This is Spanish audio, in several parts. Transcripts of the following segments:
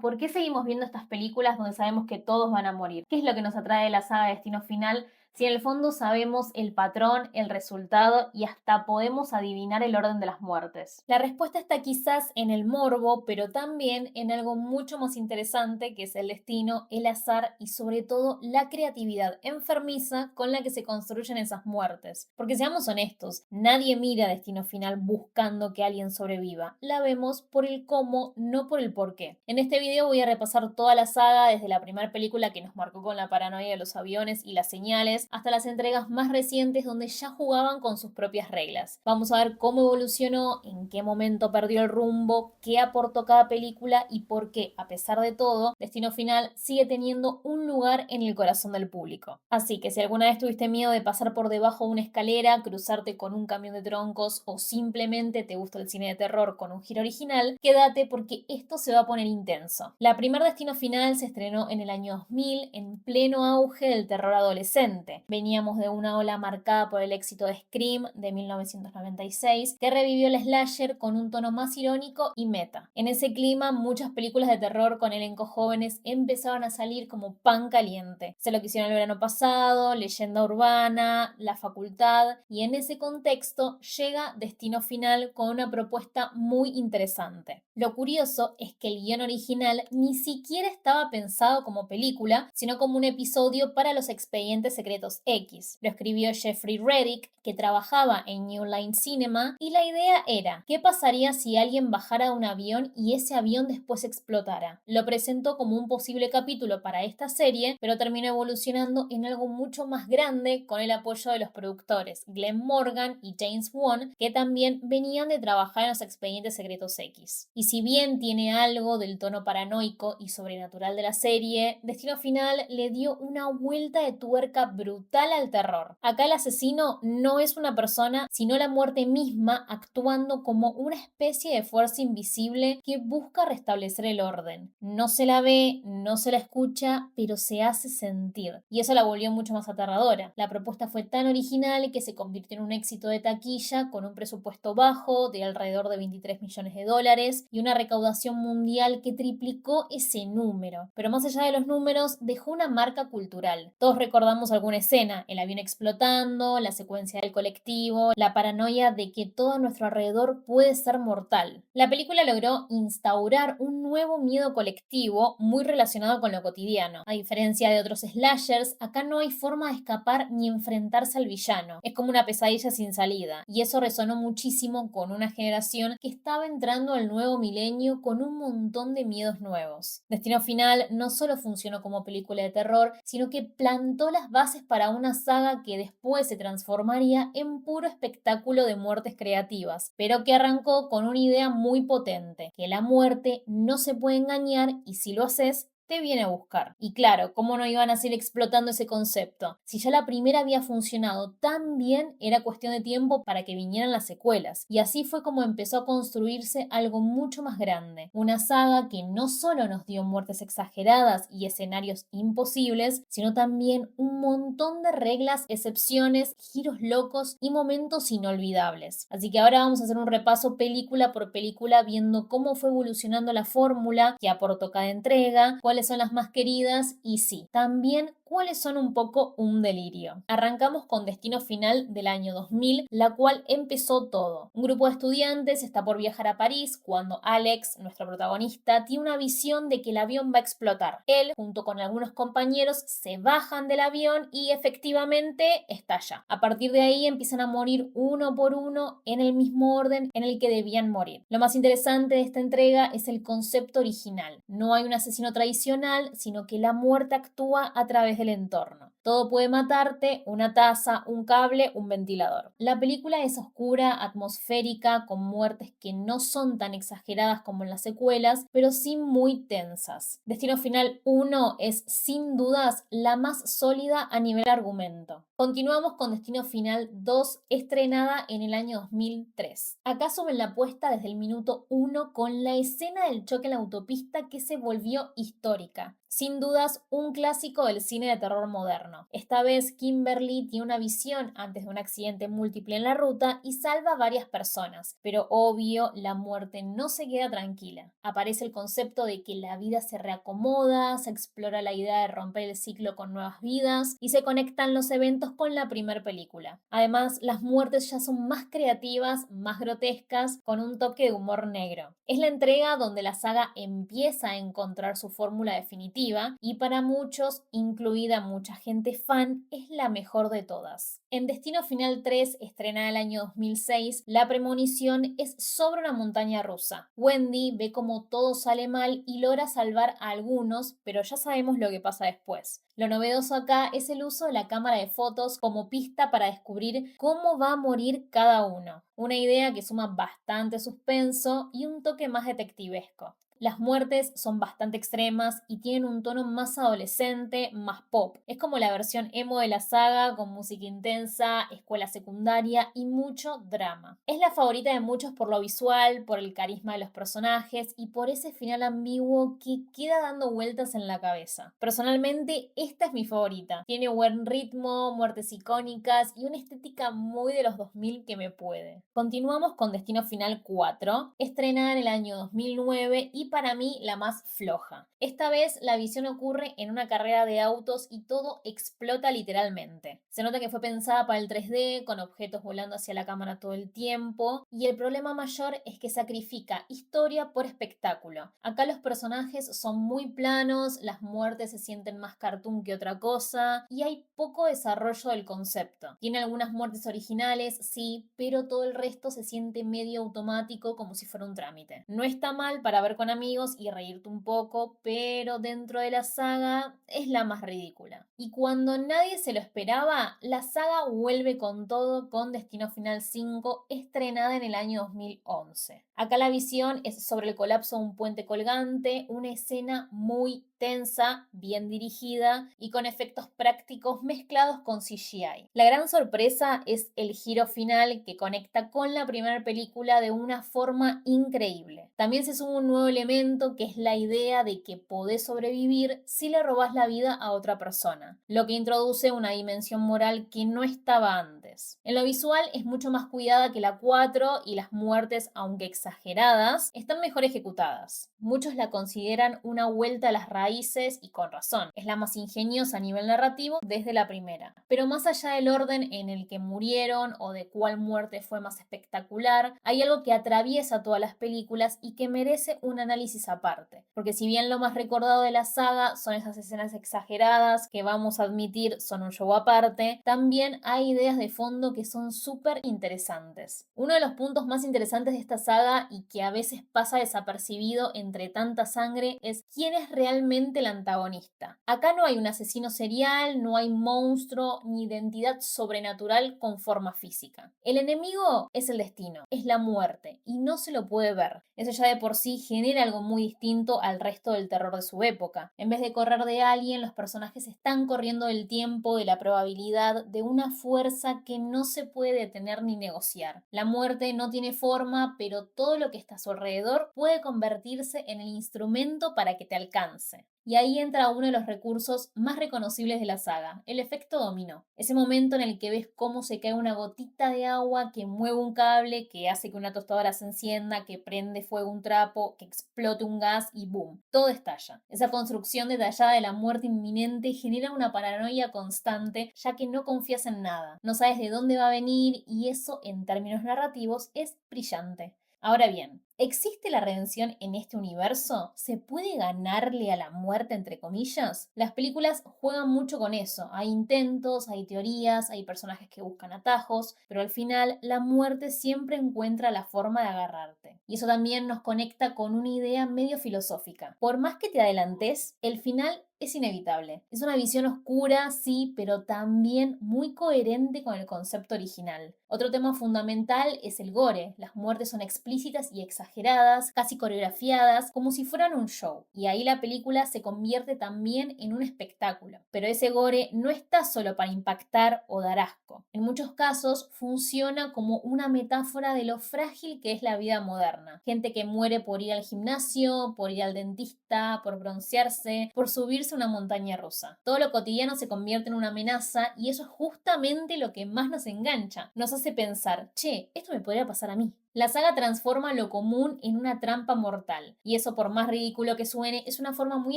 ¿Por qué seguimos viendo estas películas donde sabemos que todos van a morir? ¿Qué es lo que nos atrae de la saga Destino Final si en el fondo sabemos el patrón, el resultado y hasta podemos adivinar el orden de las muertes? La respuesta está quizás en el morbo, pero también en algo mucho más interesante que es el destino, el azar y sobre todo la creatividad enfermiza con la que se construyen esas muertes. Porque seamos honestos, nadie mira Destino Final buscando que alguien sobreviva. La vemos por el cómo, no por el por qué. En este video voy a repasar toda la saga desde la primera película que nos marcó con la paranoia de los aviones y las señales hasta las entregas más recientes donde ya jugaban con sus propias reglas. Vamos a ver cómo evolucionó, en qué momento perdió el rumbo, qué aportó cada película y por qué, a pesar de todo, Destino Final sigue teniendo un lugar en el corazón del público. Así que si alguna vez tuviste miedo de pasar por debajo de una escalera, cruzarte con un camión de troncos o simplemente te gusta el cine de terror con un giro original, quédate porque esto se va a poner intenso. La primer Destino Final se estrenó en el año 2000 en pleno auge del terror adolescente. Veníamos de una ola marcada por el éxito de Scream de 1996, que revivió el slasher con un tono más irónico y meta. En ese clima, muchas películas de terror con elencos jóvenes empezaban a salir como pan caliente. Se lo que hicieron el verano pasado, Leyenda Urbana, La Facultad, y en ese contexto llega Destino Final con una propuesta muy interesante. Lo curioso es que el guión original ni siquiera estaba pensado como película, sino como un episodio para los Expedientes Secretos X. Lo escribió Jeffrey Reddick, que trabajaba en New Line Cinema, y la idea era, ¿qué pasaría si alguien bajara de un avión y ese avión después explotara? Lo presentó como un posible capítulo para esta serie, pero terminó evolucionando en algo mucho más grande con el apoyo de los productores Glenn Morgan y James Wan, que también venían de trabajar en los Expedientes Secretos X. Y si bien tiene algo del tono paranoico y sobrenatural de la serie, Destino Final le dio una vuelta de tuerca brutal al terror. Acá el asesino no es una persona, sino la muerte misma actuando como una especie de fuerza invisible que busca restablecer el orden. No se la ve, no se la escucha, pero se hace sentir. Y eso la volvió mucho más aterradora. La propuesta fue tan original que se convirtió en un éxito de taquilla con un presupuesto bajo de alrededor de 23 millones de dólares y una recaudación mundial que triplicó ese número. Pero más allá de los números, dejó una marca cultural. Todos recordamos alguna escena, el avión explotando, la secuencia del colectivo, la paranoia de que todo a nuestro alrededor puede ser mortal. La película logró instaurar un nuevo miedo colectivo muy relacionado con lo cotidiano. A diferencia de otros slashers, acá no hay forma de escapar ni enfrentarse al villano. Es como una pesadilla sin salida. Y eso resonó muchísimo con una generación que estaba entrando al nuevo milenio con un montón de miedos nuevos. Destino Final no solo funcionó como película de terror, sino que plantó las bases para una saga que después se transformaría en puro espectáculo de muertes creativas, pero que arrancó con una idea muy potente, que la muerte no se puede engañar y si lo haces, te viene a buscar. Y claro, ¿cómo no iban a seguir explotando ese concepto? Si ya la primera había funcionado tan bien, era cuestión de tiempo para que vinieran las secuelas. Y así fue como empezó a construirse algo mucho más grande. Una saga que no solo nos dio muertes exageradas y escenarios imposibles, sino también un montón de reglas, excepciones, giros locos y momentos inolvidables. Así que ahora vamos a hacer un repaso película por película viendo cómo fue evolucionando la fórmula, qué aportó cada entrega, cuáles son las más queridas y sí, también cuáles son un poco un delirio. Arrancamos con Destino Final del año 2000, la cual empezó todo. Un grupo de estudiantes está por viajar a París cuando Alex, nuestro protagonista, tiene una visión de que el avión va a explotar. Él, junto con algunos compañeros, se bajan del avión y efectivamente estalla. A partir de ahí empiezan a morir uno por uno en el mismo orden en el que debían morir. Lo más interesante de esta entrega es el concepto original. No hay un asesino tradicional, sino que la muerte actúa a través del entorno. Todo puede matarte, una taza, un cable, un ventilador. La película es oscura, atmosférica, con muertes que no son tan exageradas como en las secuelas, pero sí muy tensas. Destino Final 1 es sin dudas la más sólida a nivel argumento. Continuamos con Destino Final 2, estrenada en el año 2003. Acá suben la apuesta desde el minuto 1 con la escena del choque en la autopista que se volvió histórica. Sin dudas, un clásico del cine de terror moderno. infierno. Esta vez Kimberly tiene una visión antes de un accidente múltiple en la ruta y salva a varias personas, pero obvio la muerte no se queda tranquila. Aparece el concepto de que la vida se reacomoda, se explora la idea de romper el ciclo con nuevas vidas y se conectan los eventos con la primera película. Además, las muertes ya son más creativas, más grotescas, con un toque de humor negro. Es la entrega donde la saga empieza a encontrar su fórmula definitiva y para muchos, incluida mucha gente fan, es la mejor de todas. En Destino Final 3, estrenada el año 2006, la premonición es sobre una montaña rusa. Wendy ve cómo todo sale mal y logra salvar a algunos, pero ya sabemos lo que pasa después. Lo novedoso acá es el uso de la cámara de fotos como pista para descubrir cómo va a morir cada uno. Una idea que suma bastante suspenso y un toque más detectivesco. Las muertes son bastante extremas y tienen un tono más adolescente, más pop. Es como la versión emo de la saga, con música intensa, escuela secundaria y mucho drama. Es la favorita de muchos por lo visual, por el carisma de los personajes y por ese final ambiguo que queda dando vueltas en la cabeza. Personalmente, esta es mi favorita. Tiene buen ritmo, muertes icónicas y una estética muy de los 2000 que me puede. Continuamos con Destino Final 4, estrenada en el año 2009 y para mí la más floja. Esta vez la visión ocurre en una carrera de autos y todo explota literalmente. Se nota que fue pensada para el 3D, con objetos volando hacia la cámara todo el tiempo, y el problema mayor es que sacrifica historia por espectáculo. Acá los personajes son muy planos, las muertes se sienten más cartoon que otra cosa, y hay poco desarrollo del concepto. Tiene algunas muertes originales, sí, pero todo el resto se siente medio automático, como si fuera un trámite. No está mal para ver con amigos y reírte un poco, pero dentro de la saga es la más ridícula. Y cuando nadie se lo esperaba, la saga vuelve con todo con Destino Final 5, estrenada en el año 2011. Acá la visión es sobre el colapso de un puente colgante, una escena muy tensa, bien dirigida y con efectos prácticos mezclados con CGI. La gran sorpresa es el giro final que conecta con la primera película de una forma increíble. También se suma un nuevo elemento que es la idea de que podés sobrevivir si le robás la vida a otra persona, lo que introduce una dimensión moral que no estaba antes. En lo visual es mucho más cuidada que la 4 y las muertes, aunque exageradas, están mejor ejecutadas. Muchos la consideran una vuelta a las raíces y con razón. Es la más ingeniosa a nivel narrativo desde la primera. Pero más allá del orden en el que murieron o de cuál muerte fue más espectacular, hay algo que atraviesa todas las películas y que merece un análisis aparte. Porque si bien lo más recordado de la saga son esas escenas exageradas que vamos a admitir son un show aparte, también hay ideas de fondo que son súper interesantes. Uno de los puntos más interesantes de esta saga y que a veces pasa desapercibido entre tanta sangre es quién es realmente el antagonista. Acá no hay un asesino serial, no hay monstruo ni identidad sobrenatural con forma física. El enemigo es el destino, es la muerte y no se lo puede ver. Eso ya de por sí genera algo muy distinto al resto del terror de su época. En vez de correr de alguien, los personajes están corriendo del tiempo, de la probabilidad, de una fuerza que no se puede detener ni negociar. La muerte no tiene forma, pero todo lo que está a su alrededor puede convertirse en el instrumento para que te alcance. Y ahí entra uno de los recursos más reconocibles de la saga, el efecto dominó. Ese momento en el que ves cómo se cae una gotita de agua que mueve un cable, que hace que una tostadora se encienda, que prende fuego un trapo, que explote un gas y ¡boom! Todo estalla. Esa construcción detallada de la muerte inminente genera una paranoia constante, ya que no confías en nada. No sabes de dónde va a venir y eso, en términos narrativos, es brillante. Ahora bien, ¿existe la redención en este universo? ¿Se puede ganarle a la muerte, entre comillas? Las películas juegan mucho con eso. Hay intentos, hay teorías, hay personajes que buscan atajos, pero al final la muerte siempre encuentra la forma de agarrarte. Y eso también nos conecta con una idea medio filosófica. Por más que te adelantes, el final es inevitable. Es una visión oscura, sí, pero también muy coherente con el concepto original. Otro tema fundamental es el gore. Las muertes son explícitas y exageradas, casi coreografiadas, como si fueran un show. Y ahí la película se convierte también en un espectáculo. Pero ese gore no está solo para impactar o dar asco. En muchos casos funciona como una metáfora de lo frágil que es la vida moderna. Gente que muere por ir al gimnasio, por ir al dentista, por broncearse, por subirse sentirse una montaña rusa. Todo lo cotidiano se convierte en una amenaza y eso es justamente lo que más nos engancha. Nos hace pensar, che, esto me podría pasar a mí. La saga transforma lo común en una trampa mortal, y eso por más ridículo que suene, es una forma muy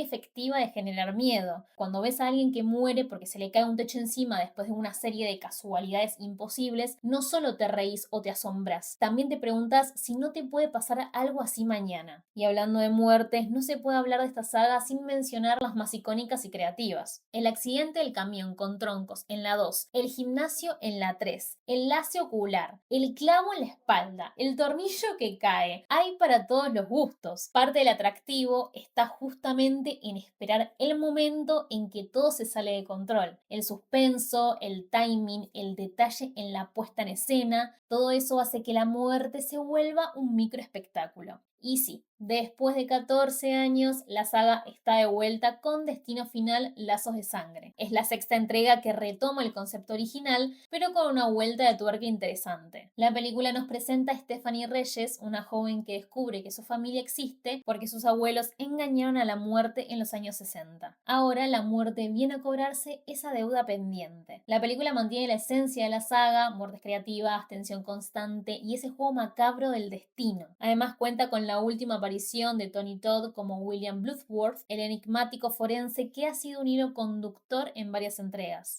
efectiva de generar miedo. Cuando ves a alguien que muere porque se le cae un techo encima después de una serie de casualidades imposibles, no solo te reís o te asombras, también te preguntas si no te puede pasar algo así mañana. Y hablando de muertes, no se puede hablar de esta saga sin mencionar las más icónicas y creativas. El accidente del camión con troncos en la 2, el gimnasio en la 3, el lace ocular, el clavo en la espalda, el tornillo que cae. Hay para todos los gustos. Parte del atractivo está justamente en esperar el momento en que todo se sale de control. El suspenso, el timing, el detalle en la puesta en escena, todo eso hace que la muerte se vuelva un microespectáculo. Y sí, después de 14 años, la saga está de vuelta con Destino Final: Lazos de Sangre. Es la sexta entrega que retoma el concepto original, pero con una vuelta de tuerca interesante. La película nos presenta a Stephanie Reyes, una joven que descubre que su familia existe porque sus abuelos engañaron a la muerte en los años 60. Ahora la muerte viene a cobrarse esa deuda pendiente. La película mantiene la esencia de la saga, muertes creativas, tensión constante y ese juego macabro del destino. Además cuenta con la última aparición de Tony Todd como William Bloodworth, el enigmático forense que ha sido un hilo conductor en varias entregas.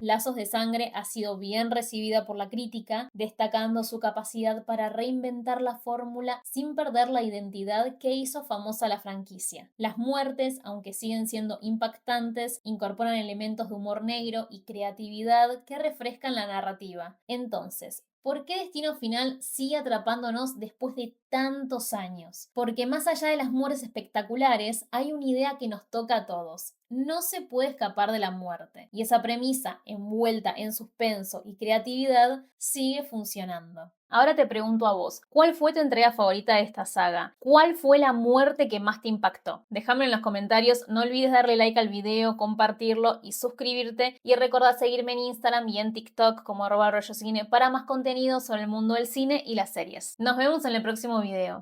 Lazos de Sangre ha sido bien recibida por la crítica, destacando su capacidad para reinventar la fórmula sin perder la identidad que hizo famosa la franquicia. Las muertes, aunque siguen siendo impactantes, incorporan elementos de humor negro y creatividad que refrescan la narrativa. Entonces, ¿por qué Destino Final sigue atrapándonos después de tantos años? Porque más allá de las muertes espectaculares, hay una idea que nos toca a todos. No se puede escapar de la muerte. Y esa premisa, envuelta en suspenso y creatividad, sigue funcionando. Ahora te pregunto a vos, ¿cuál fue tu entrega favorita de esta saga? ¿Cuál fue la muerte que más te impactó? Déjame en los comentarios, no olvides darle like al video, compartirlo y suscribirte. Y recordá seguirme en Instagram y en TikTok como @rollocine para más contenido sobre el mundo del cine y las series. Nos vemos en el próximo video.